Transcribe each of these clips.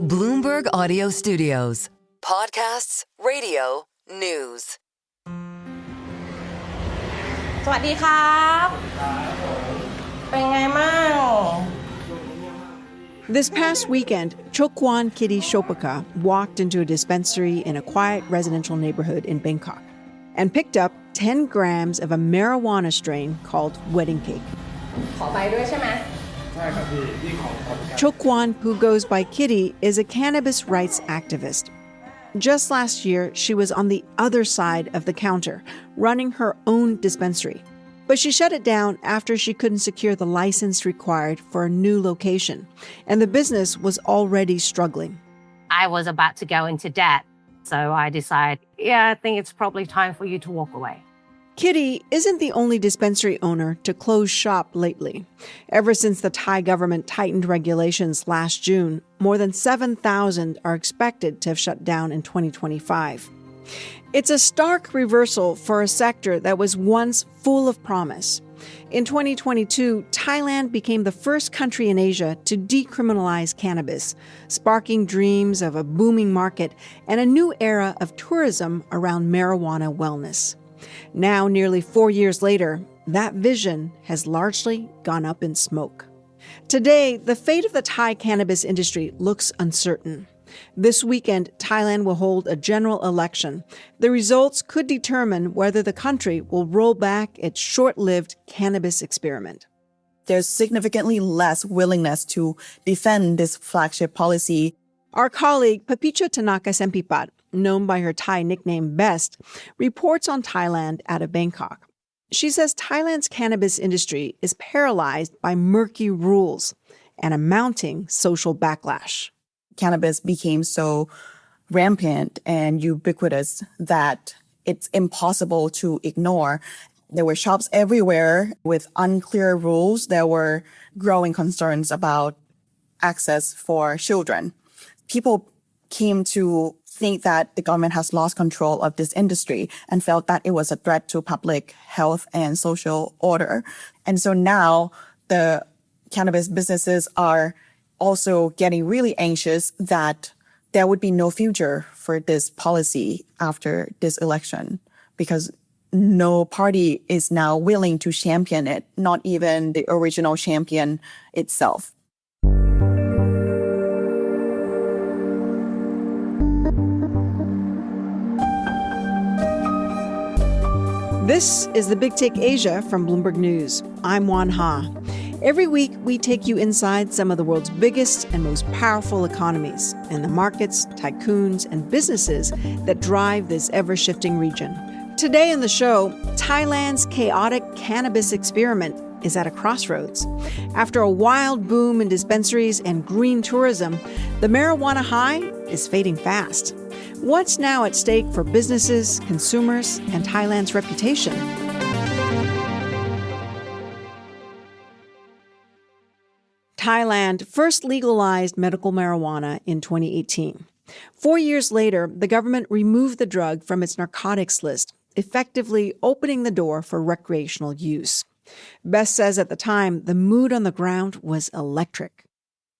Bloomberg Audio Studios. Podcasts, radio, news. สวัสดีครับเป็นไงมั่ง This past weekend, Chokwan Kitty Shopaka walked into a dispensary in a quiet residential neighborhood in Bangkok and picked up 10 grams of a marijuana strain called wedding cake. ขอไปด้วยใช่ไหม Chokwan, who goes by Kitty, is a cannabis rights activist. Just last year, she was on the other side of the counter, running her own dispensary. But she shut it down after she couldn't secure the license required for a new location, and the business was already struggling. I was about to go into debt, so I decided, I think it's probably time for you to walk away. Kitty isn't the only dispensary owner to close shop lately. Ever since the Thai government tightened regulations last June, more than 7,000 are expected to have shut down in 2025. It's a stark reversal for a sector that was once full of promise. In 2022, Thailand became the first country in Asia to decriminalize cannabis, sparking dreams of a booming market and a new era of tourism around marijuana wellness. Now, nearly 4 years later, that vision has largely gone up in smoke. Today, the fate of the Thai cannabis industry looks uncertain. This weekend, Thailand will hold a general election. The results could determine whether the country will roll back its short-lived cannabis experiment. There's significantly less willingness to defend this flagship policy. Our colleague Patpicha Tanakasempipat, known by her Thai nickname Best, reports on Thailand out of Bangkok. She says Thailand's cannabis industry is paralyzed by murky rules and a mounting social backlash. Cannabis became so rampant and ubiquitous that it's impossible to ignore. There were shops everywhere with unclear rules. There were growing concerns about access for children. People came to think that the government has lost control of this industry and felt that it was a threat to public health and social order. And so now the cannabis businesses are also getting really anxious that there would be no future for this policy after this election because no party is now willing to champion it, not even the original champion itself. This is the Big Take Asia from Bloomberg News. I'm Oanh Ha. Every week, we take you inside some of the world's biggest and most powerful economies and the markets, tycoons, and businesses that drive this ever-shifting region. Today on the show, Thailand's chaotic cannabis experiment is at a crossroads. After a wild boom in dispensaries and green tourism, the marijuana high is fading fast. What's now at stake for businesses, consumers, and Thailand's reputation? Thailand first legalized medical marijuana in 2018. 4 years later, the government removed the drug from its narcotics list, effectively opening the door for recreational use. Best says at the time, the mood on the ground was electric.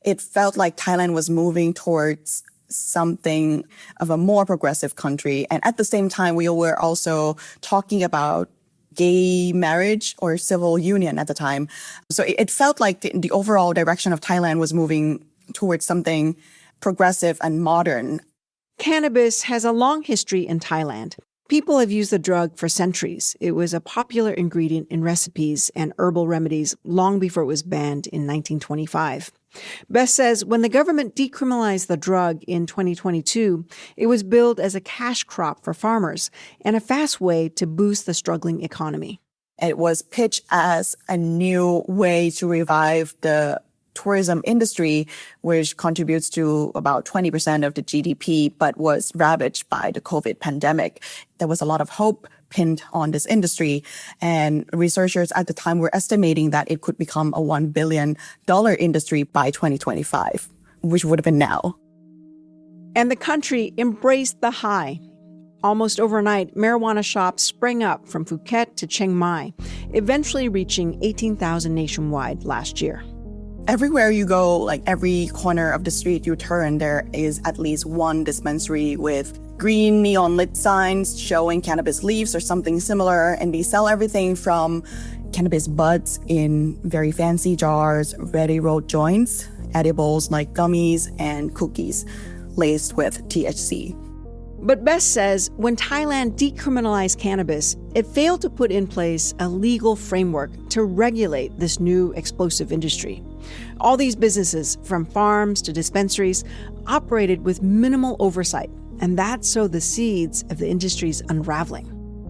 It felt like Thailand was moving towards something of a more progressive country. And at the same time, we were also talking about gay marriage or civil union at the time. So it felt like the overall direction of Thailand was moving towards something progressive and modern. Cannabis has a long history in Thailand. People have used the drug for centuries. It was a popular ingredient in recipes and herbal remedies long before it was banned in 1925. Best says when the government decriminalized the drug in 2022, it was billed as a cash crop for farmers and a fast way to boost the struggling economy. It was pitched as a new way to revive the tourism industry, which contributes to about 20% of the GDP, but was ravaged by the COVID pandemic. There was a lot of hope pinned on this industry, and researchers at the time were estimating that it could become a $1 billion industry by 2025, which would have been now. And the country embraced the high. Almost overnight, marijuana shops sprang up from Phuket to Chiang Mai, eventually reaching 18,000 nationwide last year. Everywhere you go, like every corner of the street you turn, there is at least one dispensary with green neon lit signs showing cannabis leaves or something similar. And they sell everything from cannabis buds in very fancy jars, ready-rolled joints, edibles like gummies, and cookies laced with THC. But Bess says when Thailand decriminalized cannabis, it failed to put in place a legal framework to regulate this new explosive industry. All these businesses, from farms to dispensaries, operated with minimal oversight, and that sowed the seeds of the industry's unraveling.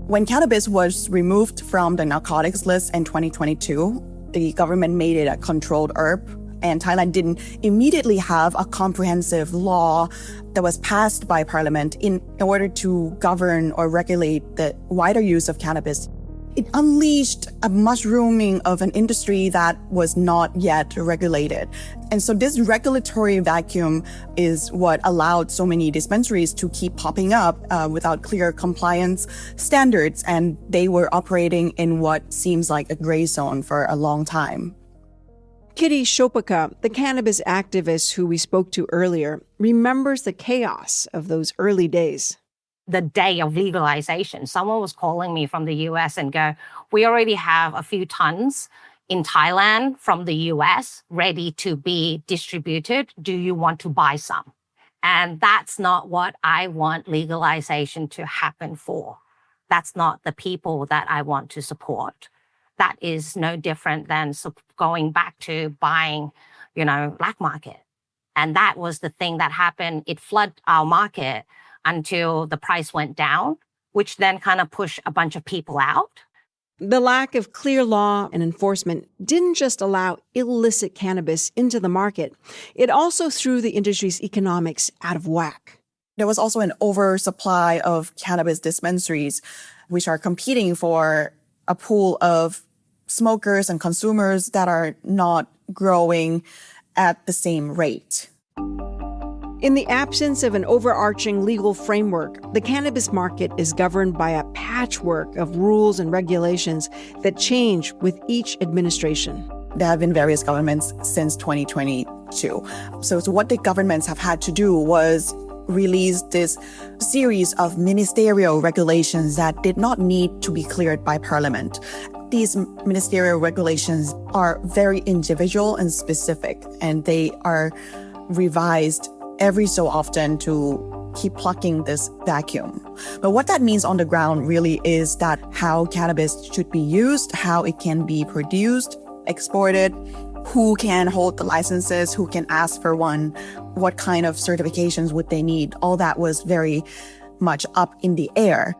When cannabis was removed from the narcotics list in 2022, the government made it a controlled herb, and Thailand didn't immediately have a comprehensive law that was passed by parliament in order to govern or regulate the wider use of cannabis. It unleashed a mushrooming of an industry that was not yet regulated. And so this regulatory vacuum is what allowed so many dispensaries to keep popping up without clear compliance standards, and they were operating in what seems like a gray zone for a long time. Kitty Shopaka, the cannabis activist who we spoke to earlier, remembers the chaos of those early days. The day of legalization, someone was calling me from the US and go, we already have a few tons in Thailand from the US ready to be distributed. Do you want to buy some? And that's not what I want legalization to happen for. That's not the people that I want to support. That is no different than going back to buying, black market. And that was the thing that happened. It flooded our market until the price went down, which then kind of pushed a bunch of people out. The lack of clear law and enforcement didn't just allow illicit cannabis into the market, it also threw the industry's economics out of whack. There was also an oversupply of cannabis dispensaries, which are competing for a pool of smokers and consumers that are not growing at the same rate. In the absence of an overarching legal framework, the cannabis market is governed by a patchwork of rules and regulations that change with each administration. There have been various governments since 2022. So what the governments have had to do was release this series of ministerial regulations that did not need to be cleared by parliament. These ministerial regulations are very individual and specific, and they are revised every so often to keep plugging this vacuum. But what that means on the ground really is that how cannabis should be used, how it can be produced, exported, who can hold the licenses, who can ask for one, what kind of certifications would they need. All that was very much up in the air.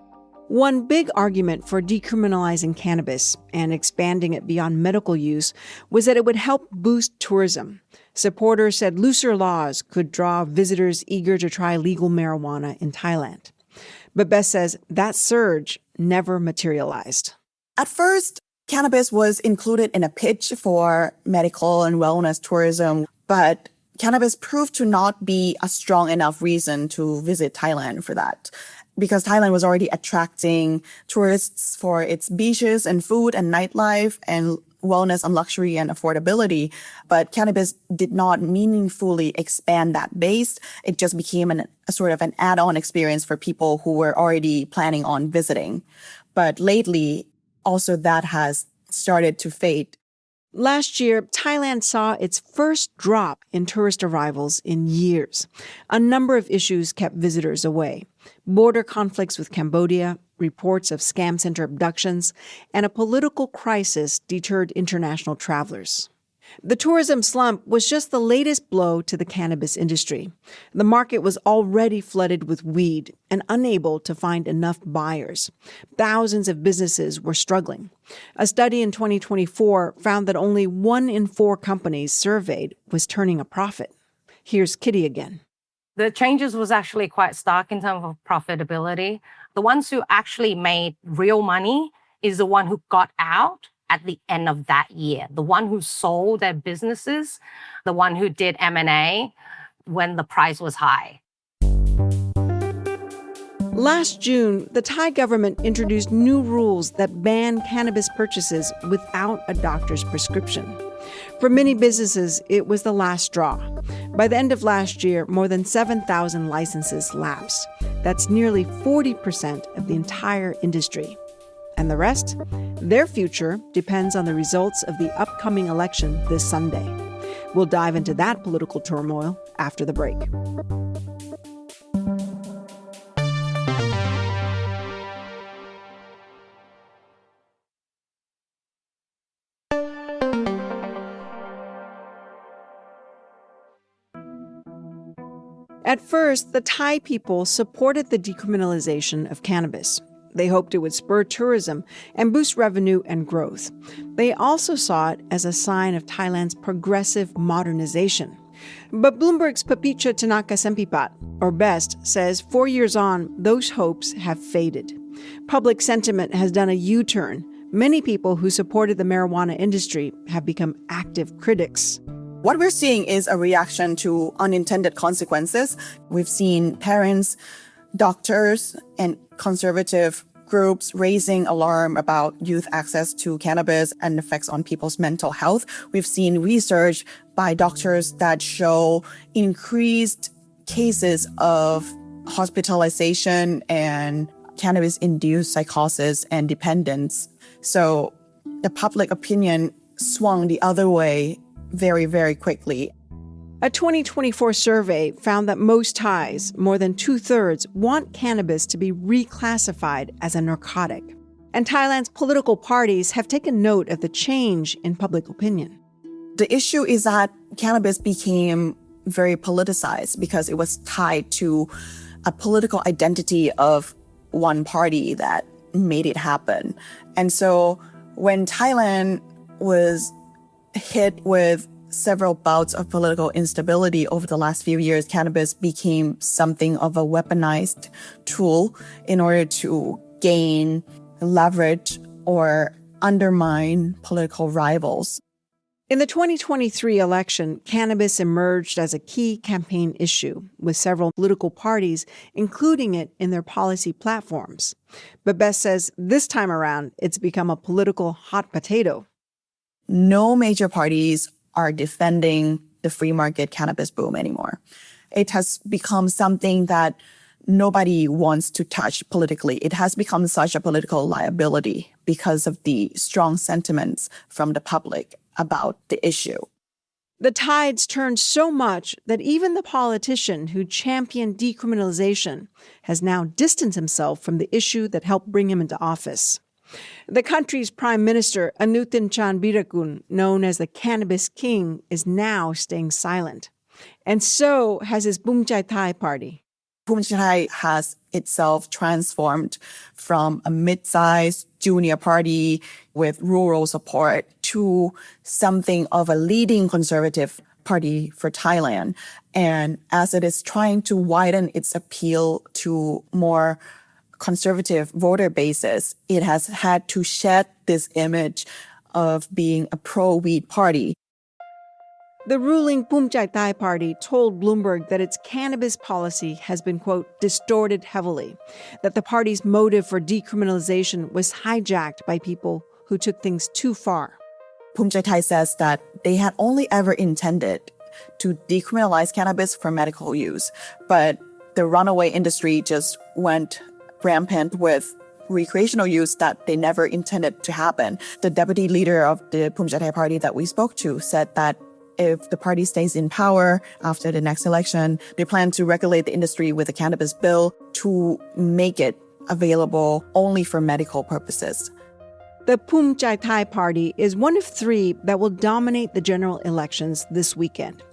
One big argument for decriminalizing cannabis and expanding it beyond medical use was that it would help boost tourism. Supporters said looser laws could draw visitors eager to try legal marijuana in Thailand. But Bess says that surge never materialized. At first, cannabis was included in a pitch for medical and wellness tourism, but cannabis proved to not be a strong enough reason to visit Thailand for that. Because Thailand was already attracting tourists for its beaches and food and nightlife and wellness and luxury and affordability. But cannabis did not meaningfully expand that base. It just became a sort of an add-on experience for people who were already planning on visiting. But lately, also that has started to fade. Last year, Thailand saw its first drop in tourist arrivals in years. A number of issues kept visitors away. Border conflicts with Cambodia, reports of scam center abductions, and a political crisis deterred international travelers. The tourism slump was just the latest blow to the cannabis industry. The market was already flooded with weed and unable to find enough buyers. Thousands of businesses were struggling. A study in 2024 found that only 1 in 4 companies surveyed was turning a profit. Here's Kitty again. The changes was actually quite stark in terms of profitability. The ones who actually made real money is the one who got out at the end of that year. The one who sold their businesses, the one who did M&A when the price was high. Last June, the Thai government introduced new rules that ban cannabis purchases without a doctor's prescription. For many businesses, it was the last straw. By the end of last year, more than 7,000 licenses lapsed. That's nearly 40% of the entire industry. And the rest? Their future depends on the results of the upcoming election this Sunday. We'll dive into that political turmoil after the break. At first, the Thai people supported the decriminalization of cannabis. They hoped it would spur tourism and boost revenue and growth. They also saw it as a sign of Thailand's progressive modernization. But Bloomberg's Patpicha Tanakasempipat, or BEST, says 4 years on, those hopes have faded. Public sentiment has done a U-turn. Many people who supported the marijuana industry have become active critics. What we're seeing is a reaction to unintended consequences. We've seen parents, doctors, and conservative groups raising alarm about youth access to cannabis and effects on people's mental health. We've seen research by doctors that show increased cases of hospitalization and cannabis-induced psychosis and dependence. So the public opinion swung the other way very, very quickly. A 2024 survey found that most Thais, more than 2/3, want cannabis to be reclassified as a narcotic. And Thailand's political parties have taken note of the change in public opinion. The issue is that cannabis became very politicized because it was tied to a political identity of one party that made it happen. And so when Thailand was hit with several bouts of political instability over the last few years, cannabis became something of a weaponized tool in order to gain leverage or undermine political rivals. In the 2023 election, cannabis emerged as a key campaign issue, with several political parties including it in their policy platforms. But Bess says this time around, it's become a political hot potato. No major parties are defending the free market cannabis boom anymore. It has become something that nobody wants to touch politically. It has become such a political liability because of the strong sentiments from the public about the issue. The tides turned so much that even the politician who championed decriminalization has now distanced himself from the issue that helped bring him into office. The country's Prime Minister, Anutin Chanvirakul, known as the Cannabis King, is now staying silent. And so has his Bumchai Thai party. Bumchai Thai has itself transformed from a mid-sized junior party with rural support to something of a leading conservative party for Thailand. And as it is trying to widen its appeal to more conservative voter bases, it has had to shed this image of being a pro-weed party. The ruling Bumchai Thai party told Bloomberg that its cannabis policy has been, quote, distorted heavily, that the party's motive for decriminalization was hijacked by people who took things too far. Bumchai Thai says that they had only ever intended to decriminalize cannabis for medical use, but the runaway industry just went rampant with recreational use that they never intended to happen. The deputy leader of the Bumchai Thai party that we spoke to said that if the party stays in power after the next election, they plan to regulate the industry with a cannabis bill to make it available only for medical purposes. The Bumchai Thai party is one of three that will dominate the general elections this weekend.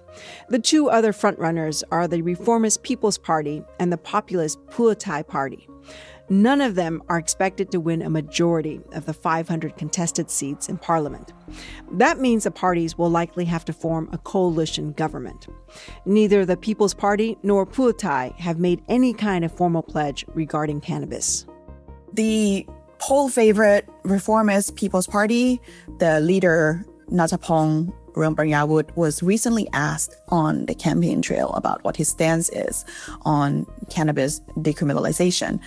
The two other frontrunners are the Reformist People's Party and the populist Pheu Thai Party. None of them are expected to win a majority of the 500 contested seats in parliament. That means the parties will likely have to form a coalition government. Neither the People's Party nor Pheu Thai have made any kind of formal pledge regarding cannabis. The poll favorite Reformist People's Party, the leader Natapong Rumparyawut, was recently asked on the campaign trail about what his stance is on cannabis decriminalization.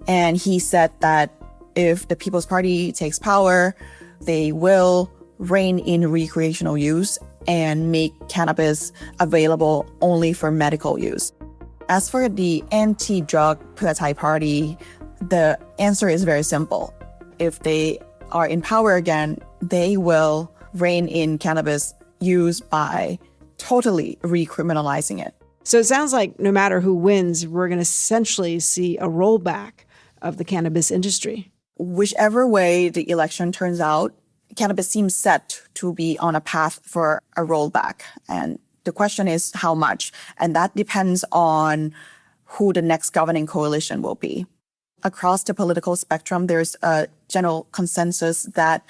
And he said that if the People's Party takes power, they will rein in recreational use and make cannabis available only for medical use. As for the anti-drug Pheu Thai party, the answer is very simple. If they are in power again, they will rein in cannabis use by totally recriminalizing it. So it sounds like no matter who wins, we're going to essentially see a rollback of the cannabis industry. Whichever way the election turns out, cannabis seems set to be on a path for a rollback. And the question is how much? And that depends on who the next governing coalition will be. Across the political spectrum, there's a general consensus that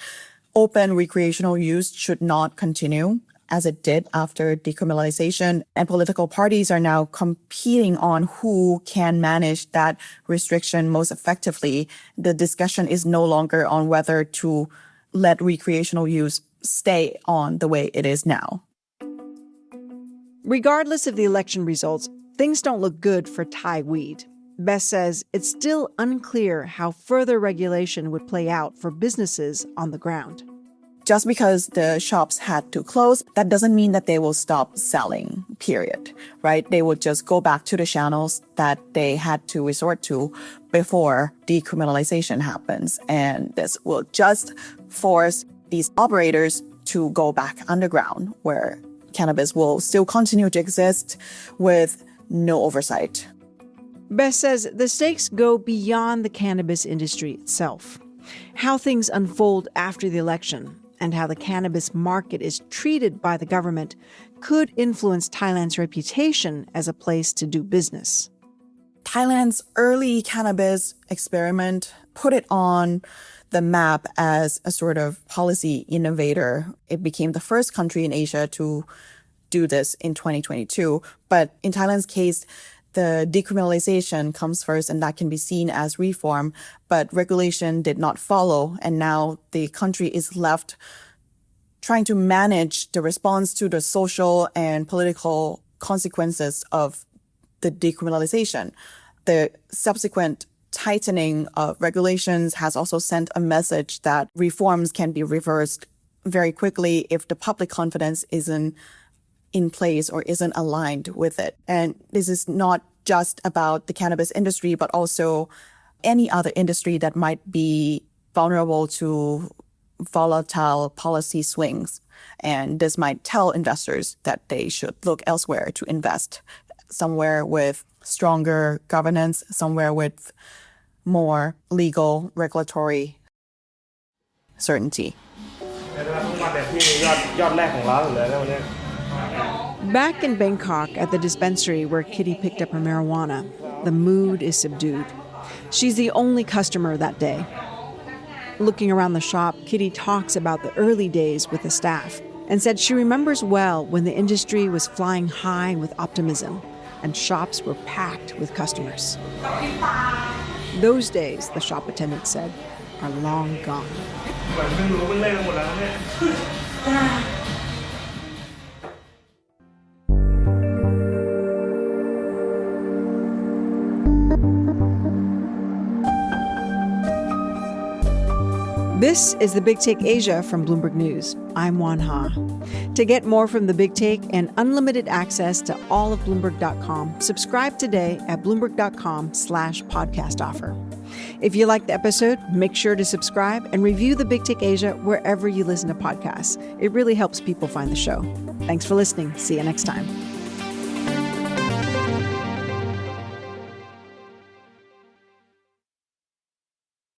open recreational use should not continue as it did after decriminalization. And political parties are now competing on who can manage that restriction most effectively. The discussion is no longer on whether to let recreational use stay on the way it is now. Regardless of the election results, things don't look good for Thai weed. Bess says it's still unclear how further regulation would play out for businesses on the ground. Just because the shops had to close, that doesn't mean that they will stop selling, period, right? They would just go back to the channels that they had to resort to before decriminalization happens. And this will just force these operators to go back underground, where cannabis will still continue to exist with no oversight. Bess says the stakes go beyond the cannabis industry itself. How things unfold after the election and how the cannabis market is treated by the government could influence Thailand's reputation as a place to do business. Thailand's early cannabis experiment put it on the map as a sort of policy innovator. It became the first country in Asia to do this in 2022. But in Thailand's case, the decriminalization comes first, and that can be seen as reform. But regulation did not follow, and now the country is left trying to manage the response to the social and political consequences of the decriminalization. The subsequent tightening of regulations has also sent a message that reforms can be reversed very quickly if the public confidence isn't in place or isn't aligned with it. And this is not just about the cannabis industry, but also any other industry that might be vulnerable to volatile policy swings. And this might tell investors that they should look elsewhere to invest, somewhere with stronger governance, somewhere with more legal regulatory certainty. Back in Bangkok at the dispensary where Kitty picked up her marijuana, the mood is subdued. She's the only customer that day. Looking around the shop, Kitty talks about the early days with the staff and said she remembers well when the industry was flying high with optimism and shops were packed with customers. Those days, the shop attendant said, are long gone. This is The Big Take Asia from Bloomberg News. I'm Oanh Ha. To get more from The Big Take and unlimited access to all of Bloomberg.com, subscribe today at Bloomberg.com/podcast offer. If you liked the episode, make sure to subscribe and review The Big Take Asia wherever you listen to podcasts. It really helps people find the show. Thanks for listening. See you next time.